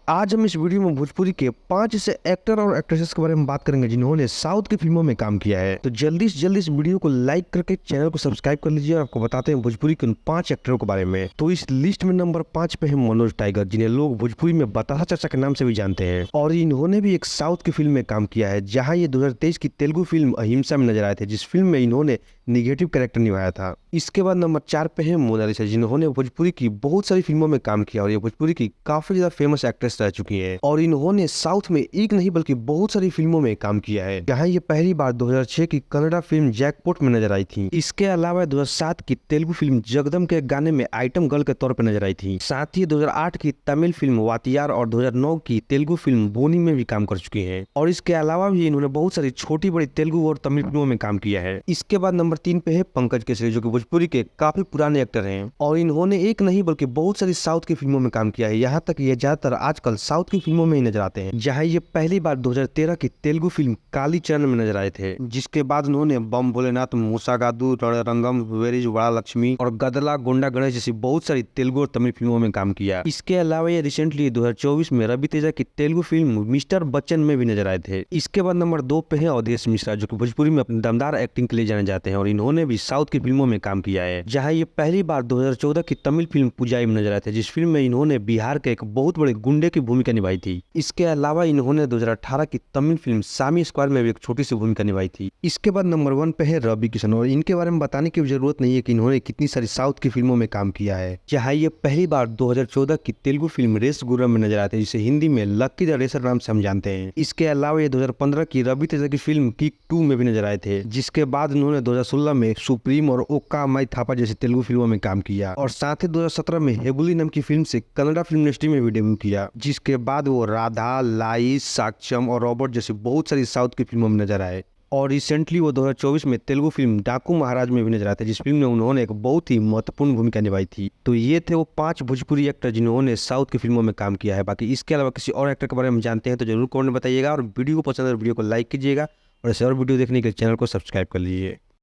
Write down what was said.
आज हम इस वीडियो में भोजपुरी के 5 ऐसे एक्टर और एक्ट्रेसेस के बारे में बात करेंगे जिन्होंने साउथ की फिल्मों में काम किया है। तो जल्दी से जल्दी इस वीडियो को लाइक करके चैनल को सब्सक्राइब कर लीजिए और आपको बताते हैं भोजपुरी के उन 5 एक्टरों के बारे में। तो इस लिस्ट में नंबर 5 पे है मनोज टाइगर, जिन्हें लोग भोजपुरी में बताहा चाचा के नाम से भी जानते हैं। और इन्होंने भी एक साउथ की फिल्म में काम किया है, जहाँ ये 2023 की तेलुगु फिल्म अहिंसा में नजर आए थे, जिस फिल्म में इन्होंने निगेटिव कैरेक्टर निभाया था। इसके बाद नंबर 4 पे है मोनालिसा, जिन्होंने भोजपुरी की बहुत सारी फिल्मों में काम किया और ये भोजपुरी की काफी ज्यादा फेमस एक्ट्रेस रह चुकी है। और इन्होंने साउथ में एक नहीं बल्कि बहुत सारी फिल्मों में काम किया है, जहाँ ये पहली बार 2006 की कन्नड़ा फिल्म जैकपॉट में नजर आई थी। इसके अलावा 2007 की तेलुगु फिल्म जगदम के गाने में आइटम गर्ल के तौर पर नजर आई थी। साथ ही 2008 की तमिल फिल्म वातियार और 2009 की तेलुगु फिल्म बोनी में भी काम कर चुकी है। और इसके अलावा भी इन्होंने बहुत सारी छोटी बड़ी तेलुगु और तमिल फिल्मों में काम किया है। इसके बाद नंबर 3 पे है पंकज केसरी, जो कि भोजपुरी के काफी पुराने एक्टर हैं और इन्होंने एक नहीं बल्कि बहुत सारी साउथ की फिल्मों में काम किया है। यहाँ तक ये ज्यादातर आजकल साउथ की फिल्मों में ही नजर आते हैं, जहाँ ये पहली बार 2013 की तेलुगु फिल्म काली चरण में नजर आए थे। जिसके बाद उन्होंने बम भोलेनाथ, मूसागादू, रणरंगम, वेरिज बड़ा लक्ष्मी और गदला गोंडा गणेश जैसी बहुत सारी तेलुगु और तमिल फिल्मों में काम किया। इसके अलावा ये रिसेंटली 2024 में रवि तेजा की तेलुगु फिल्म मिस्टर बच्चन में भी नजर आए थे। इसके बाद नंबर 2 पे है अवधेश मिश्रा, जो कि भोजपुरी में अपनी दमदार एक्टिंग के लिए जाने जाते हैं और इन्होंने भी साउथ की फिल्मों में काम किया है, जहां ये पहली बार 2014 की तमिल फिल्म पुजाई में नजर आए थे, जिस फिल्म में इन्होंने बिहार के एक बहुत बड़े गुंडे की भूमिका निभाई थी। इसके अलावा इन्होंने 2018 की तमिल फिल्म सामी स्क्वायर में भी एक छोटी सी भूमिका निभाई थी। इसके बाद नंबर 1 पे है रवि किशन, और इनके बारे में बताने की जरूरत नहीं है कि इन्होंने कितनी सारी साउथ की फिल्मों में काम किया है, जहाँ ये पहली बार 2014 की तेलुगु फिल्म रेस गुर्रम में नजर आते हैं, जिसे हिंदी में लक्की द रेसर नाम से हम जानते हैं। इसके अलावा ये 2015 की रवि तेजा की फिल्म किक 2 में भी नजर आए थे। जिसके बाद उन्होंने 2016 में सुप्रीम और ओक्का माई थापा जैसी तेलुगु फिल्मों में काम किया और साथ ही 2017 में हेबुली नाम की फिल्म से कन्नड़ा फिल्म इंडस्ट्री में भी डेब्यू किया। जिसके बाद वो राधा, लाई, साक्षम और रॉबर्ट जैसी बहुत सारी साउथ की फिल्मों में नजर आए। और रिसेंटली वो 2024 में तेलुगु फिल्म डाकू महाराज में भी नजर आते, जिस फिल्म में उन्होंने एक बहुत ही महत्वपूर्ण भूमिका निभाई थी। तो ये थे वो 5 भोजपुरी एक्टर जिन्होंने साउथ की फिल्मों में काम किया है। बाकी इसके अलावा किसी और एक्टर के बारे में जानते हैं तो जरूर कमेंट में बताइएगा, और वीडियो को पसंद है वीडियो को लाइक कीजिएगा और ऐसे और वीडियो देखने के लिए चैनल को सब्सक्राइब कर लीजिए।